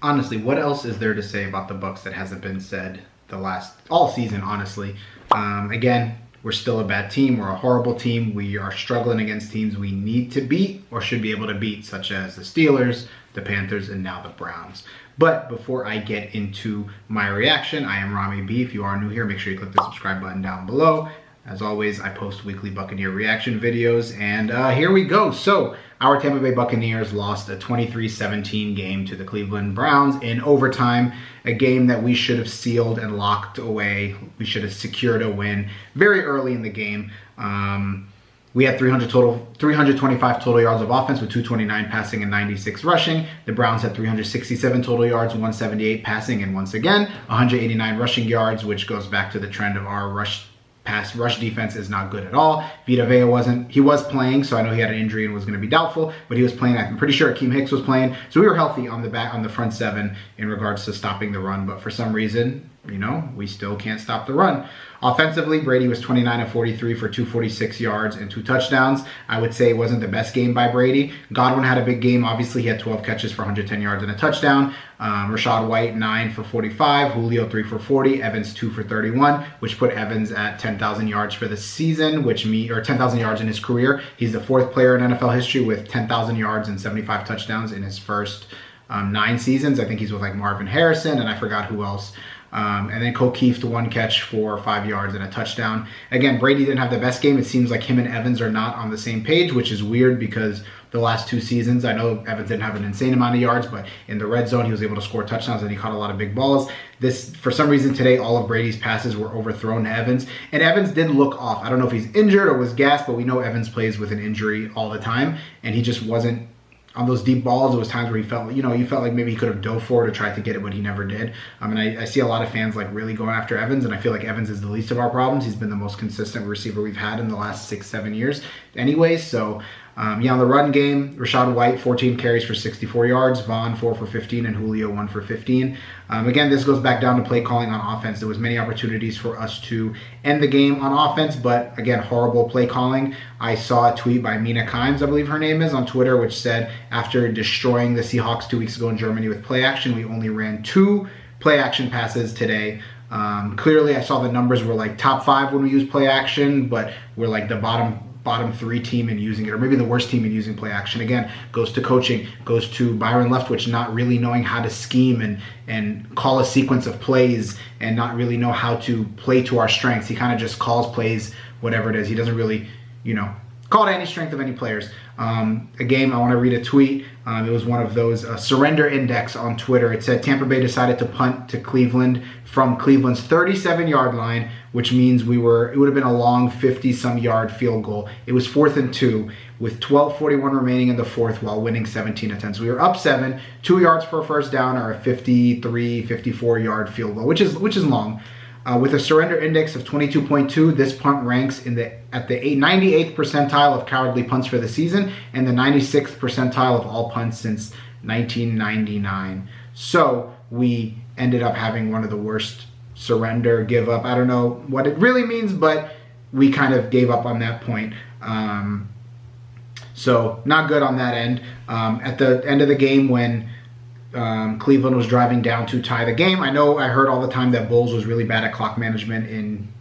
Honestly, what else is there to say about the Bucs that hasn't been said all season, honestly? Again, we're still a bad team. We're a horrible team. We are struggling against teams we need to beat or should be able to beat, such as the Steelers, the Panthers, and now the Browns. But before I get into my reaction, I am Ramy B. If you are new here, make sure you click the subscribe button down below. As always, I post weekly Buccaneer reaction videos, and here we go. So, our Tampa Bay Buccaneers lost a 23-17 game to the Cleveland Browns in overtime, a game that we should have sealed and locked away. We should have secured a win very early in the game. We had 325 total yards of offense with 229 passing and 96 rushing. The Browns had 367 total yards, 178 passing, and once again, 189 rushing yards, which goes back to the trend of our pass rush defense is not good at all. Vita Vea was playing, so I know he had an injury and was going to be doubtful, but he was playing. I'm pretty sure Akeem Hicks was playing, so we were healthy on the front seven in regards to stopping the run, but for some reason, we still can't stop the run. Offensively, Brady was 29 of 43 for 246 yards and 2 touchdowns. I would say it wasn't the best game by Brady. Godwin had a big game. Obviously, he had 12 catches for 110 yards and a touchdown. Rachaad White, 9 for 45. Julio, 3 for 40. Evans, 2 for 31, which put Evans at 10,000 yards for the season, or 10,000 yards in his career. He's the 4th player in NFL history with 10,000 yards and 75 touchdowns in his first 9 seasons. I think he's with like Marvin Harrison, and I forgot who else. And then O'Keefe to 1 catch for 5 yards and a touchdown. Again, Brady didn't have the best game. It seems like him and Evans are not on the same page, which is weird because the last 2 seasons, I know Evans didn't have an insane amount of yards, but in the red zone, he was able to score touchdowns and he caught a lot of big balls. For some reason today, all of Brady's passes were overthrown to Evans, and Evans did look off. I don't know if he's injured or was gassed, but we know Evans plays with an injury all the time, and he just wasn't. On those deep balls, there was times where he felt, you felt like maybe he could have dove for it or tried to get it, but he never did. And I see a lot of fans like really going after Evans, and I feel like Evans is the least of our problems. He's been the most consistent receiver we've had in the last 6-7 years anyways. So, on the run game, Rachaad White, 14 carries for 64 yards, Vaughn, 4 for 15, and Julio, 1 for 15. Again, this goes back down to play calling on offense. There was many opportunities for us to end the game on offense, but again, horrible play calling. I saw a tweet by Mina Kimes, I believe her name is, on Twitter, which said, after destroying the Seahawks 2 weeks ago in Germany with play action, we only ran 2 play action passes today. Clearly, I saw the numbers were like top 5 when we use play action, but we're like the bottom 3 team in using it, or maybe the worst team in using play action. Again, goes to coaching, goes to Byron Leftwich not really knowing how to scheme and call a sequence of plays and not really know how to play to our strengths. He kind of just calls plays, whatever it is. He doesn't really, call to any strength of any players. A game, I want to read a tweet. It was one of those surrender index on Twitter. It said Tampa Bay decided to punt to Cleveland from Cleveland's 37-yard line, which means it would have been a long 50-some yard field goal. It was 4th and 2 with 12:41 remaining in the 4th while winning 17-10. So we were up 7, 2 yards for a first down, or a 53, 54-yard field goal, which is long. With a surrender index of 22.2, this punt ranks at the 98th percentile of cowardly punts for the season and the 96th percentile of all punts since 1999. So we ended up having one of the worst surrender, give up. I don't know what it really means, but we kind of gave up on that point. So not good on that end. At the end of the game when Cleveland was driving down to tie the game. I know I heard all the time that Bowles was really bad at clock management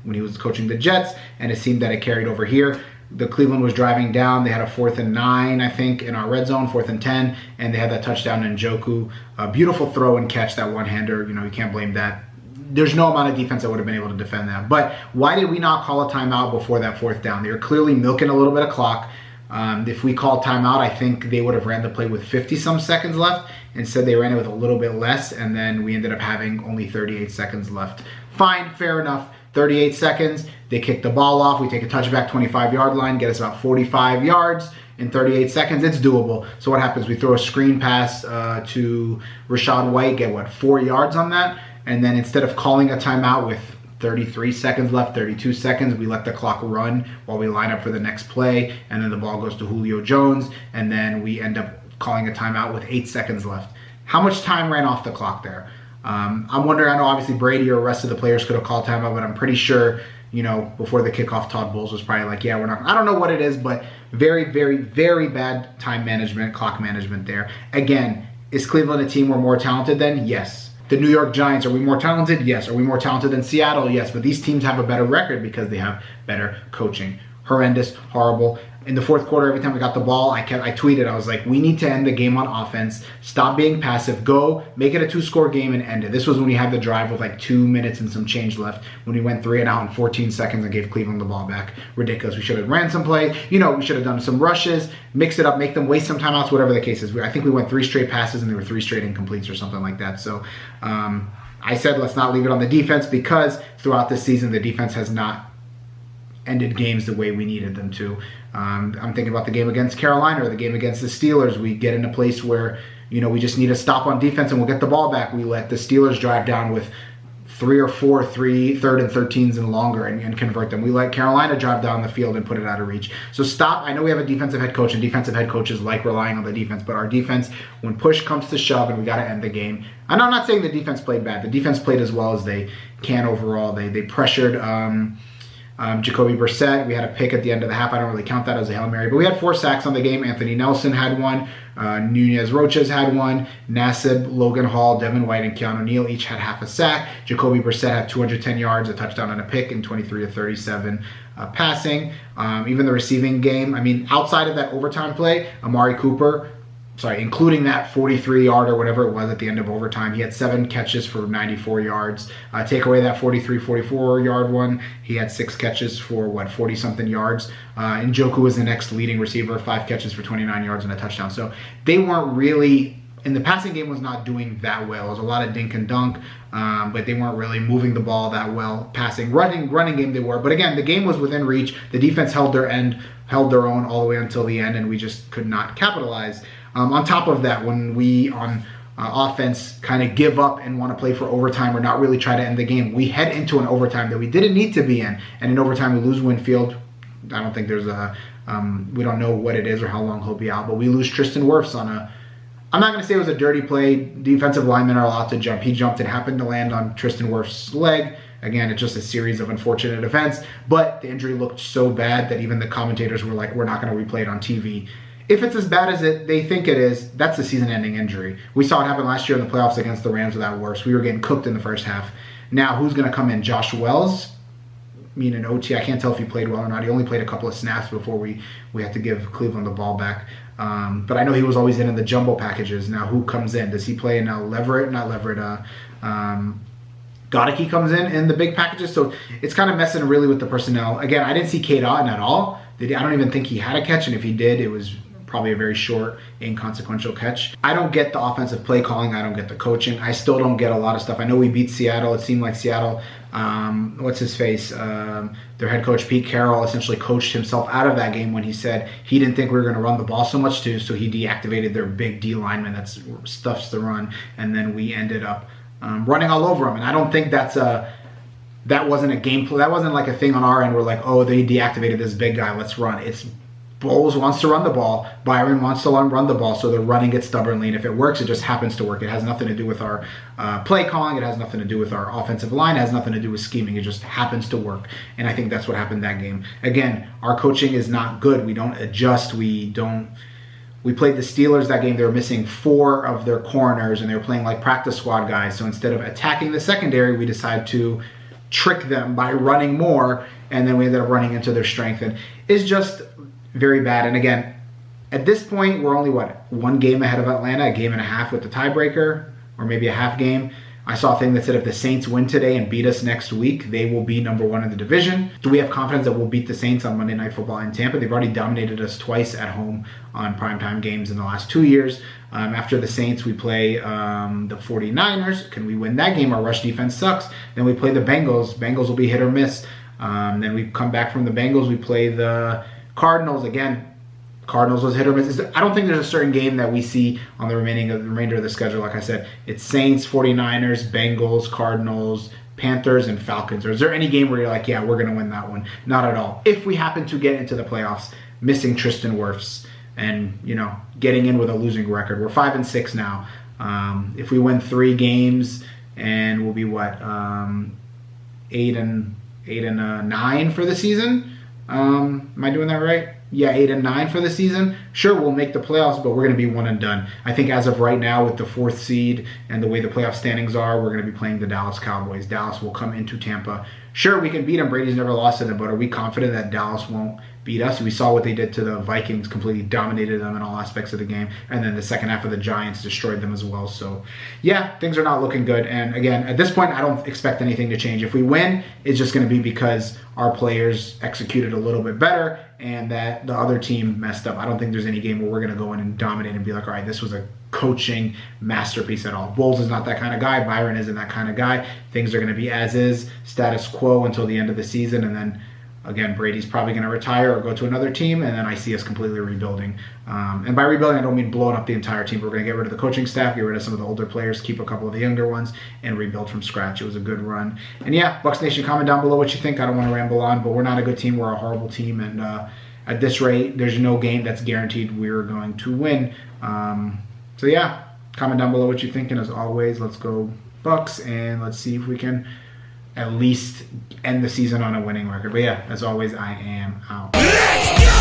when he was coaching the Jets, and it seemed that it carried over here. The Cleveland was driving down. They had a 4th and 9, I think, in our red zone, 4th and 10, and they had that touchdown in Njoku. A beautiful throw and catch, that one-hander. You can't blame that. There's no amount of defense that would have been able to defend that. But why did we not call a timeout before that 4th down? They were clearly milking a little bit of clock. If we called timeout, I think they would have ran the play with 50-some seconds left. Instead, they ran it with a little bit less, and then we ended up having only 38 seconds left. Fine, fair enough. 38 seconds, they kick the ball off. We take a touchback, 25-yard line, get us about 45 yards in 38 seconds. It's doable. So what happens? We throw a screen pass to Rachaad White, get, 4 yards on that? And then instead of calling a timeout with 33 seconds left, 32 seconds, we let the clock run while we line up for the next play, and then the ball goes to Julio Jones, and then we end up calling a timeout with 8 seconds left. How much time ran off the clock there? I'm wondering, I know obviously Brady or the rest of the players could have called timeout, but I'm pretty sure, before the kickoff, Todd Bowles was probably like, yeah, we're not, I don't know what it is, but very, very, very bad time management, clock management there. Again, Is Cleveland a team we're more talented than? Yes. The New York Giants, are we more talented? Yes. Are we more talented than Seattle? Yes. But these teams have a better record because they have better coaching. Horrendous, horrible. In the fourth quarter, every time we got the ball, I tweeted, I was like, we need to end the game on offense. Stop being passive. Go, make it a 2-score game and end it. This was when we had the drive with like 2 minutes and some change left, when we went 3 and out in 14 seconds and gave Cleveland the ball back. Ridiculous. We should have ran some play. We should have done some rushes, mix it up, make them waste some timeouts, whatever the case is. I think we went 3 straight passes and there were 3 straight incompletes or something like that. So I said, let's not leave it on the defense, because throughout this season, the defense has not ended games the way we needed them to. I'm thinking about the game against Carolina or the game against the Steelers. We get in a place where, we just need to stop on defense and we'll get the ball back. We let the Steelers drive down with 3 or 4 third and 13s and longer and convert them. We let Carolina drive down the field and put it out of reach. So stop. I know we have a defensive head coach, and defensive head coaches like relying on the defense, but our defense, when push comes to shove and we got to end the game. And I'm not saying the defense played bad. The defense played as well as they can overall. They pressured Jacoby Brissett. We had a pick at the end of the half. I don't really count that as a Hail Mary, but we had 4 sacks on the game. Anthony Nelson had 1. Nunez Roches had 1. Nassib, Logan Hall, Devin White, and Keanu Neal each had half a sack. Jacoby Brissett had 210 yards, a touchdown and a pick in 23 to 37 passing. Even the receiving game, outside of that overtime play, Amari Cooper, including that 43-yard or whatever it was at the end of overtime, he had 7 catches for 94 yards. Take away that 44-yard one, he had 6 catches for, 40-something yards. Njoku was the next leading receiver, 5 catches for 29 yards and a touchdown. So they weren't really, and the passing game was not doing that well. It was a lot of dink and dunk, but they weren't really moving the ball that well. Running game they were. But again, the game was within reach. The defense held their own all the way until the end, and we just could not capitalize. On top of that, when we on offense kind of give up and want to play for overtime or not really try to end the game, we head into an overtime that we didn't need to be in. And in overtime, we lose Winfield. I don't think there's we don't know what it is or how long he'll be out, but we lose Tristan Wirfs on I'm not going to say it was a dirty play. Defensive linemen are allowed to jump. He jumped and happened to land on Tristan Wirfs' leg. Again, it's just a series of unfortunate events, but the injury looked so bad that even the commentators were like, we're not going to replay it on TV. If it's as bad as they think it is, that's a season-ending injury. We saw it happen last year in the playoffs against the Rams without Wirfs. We were getting cooked in the first half. Now, who's going to come in? Josh Wells? In OT, I can't tell if he played well or not. He only played a couple of snaps before we had to give Cleveland the ball back. But I know he was always in the jumbo packages. Now, who comes in? Does he play now? Godicke comes in the big packages. So it's kind of messing really with the personnel. Again, I didn't see Cade Otton at all. I don't even think he had a catch, and if he did, it was probably a very short, inconsequential catch. I don't get the offensive play calling. I don't get the coaching. I still don't get a lot of stuff. I know we beat Seattle. It seemed like Seattle, what's his face? Their head coach, Pete Carroll, essentially coached himself out of that game when he said he didn't think we were going to run the ball so much too, so he deactivated their big D lineman that stuffs the run, and then we ended up running all over him. And I don't think that wasn't a game plan. That wasn't like a thing on our end. We're like, oh, they deactivated this big guy, let's run. It's Bowles wants to run the ball. Byron wants to run the ball, so they're running it stubbornly. And if it works, it just happens to work. It has nothing to do with our play calling. It has nothing to do with our offensive line. It has nothing to do with scheming. It just happens to work. And I think that's what happened that game. Again, our coaching is not good. We don't adjust. We played the Steelers that game. They were missing 4 of their corners, and they were playing like practice squad guys. So instead of attacking the secondary, we decided to trick them by running more, and then we ended up running into their strength. And it's just very bad. And again, at this point, we're only, 1 game ahead of Atlanta, a game and a half with the tiebreaker, or maybe a half game. I saw a thing that said if the Saints win today and beat us next week, they will be number 1 in the division. Do we have confidence that we'll beat the Saints on Monday Night Football in Tampa? They've already dominated us twice at home on primetime games in the last 2 years. After the Saints, we play the 49ers. Can we win that game? Our rush defense sucks. Then we play the Bengals. Bengals will be hit or miss. Then we come back from the Bengals. We play the Cardinals. Again, Cardinals was hit or miss. I don't think there's a certain game that we see on the remainder of the schedule. Like I said, it's Saints, 49ers, Bengals, Cardinals, Panthers, and Falcons. Or is there any game where you're like, yeah, we're going to win that one? Not at all. If we happen to get into the playoffs, missing Tristan Wirfs and, getting in with a losing record. We're 5-6 now. If we win 3 games, and we'll be 8-9 for the season. Am I doing that right? yeah, 8-9 for the season. Sure, we'll make the playoffs, but we're going to be one and done. I think as of right now, with the 4th seed and the way the playoff standings are, we're going to be playing the Dallas Cowboys. Dallas will come into Tampa. Sure, we can beat them. Brady's never lost to them, but are we confident that Dallas won't beat us? We saw what they did to the Vikings, completely dominated them in all aspects of the game, and then the second half of the Giants destroyed them as well. So, yeah, things are not looking good. And again, at this point, I don't expect anything to change. If we win, it's just going to be because our players executed a little bit better and that the other team messed up. I don't think there's any game where we're going to go in and dominate and be like, all right, this was a coaching masterpiece at all. Bowles is not that kind of guy. Byron isn't that kind of guy. Things are going to be as is, status quo until the end of the season, and then again, Brady's probably going to retire or go to another team, and then I see us completely rebuilding. And by rebuilding, I don't mean blowing up the entire team. We're going to get rid of the coaching staff, get rid of some of the older players, keep a couple of the younger ones, and rebuild from scratch. It was a good run. And yeah, Bucs Nation, comment down below what you think. I don't want to ramble on, but we're not a good team. We're a horrible team, and at this rate, there's no game that's guaranteed we're going to win. So yeah, comment down below what you think, and as always, let's go Bucs, and let's see if we can at least end the season on a winning record. But yeah, as always, I am out. Let's go!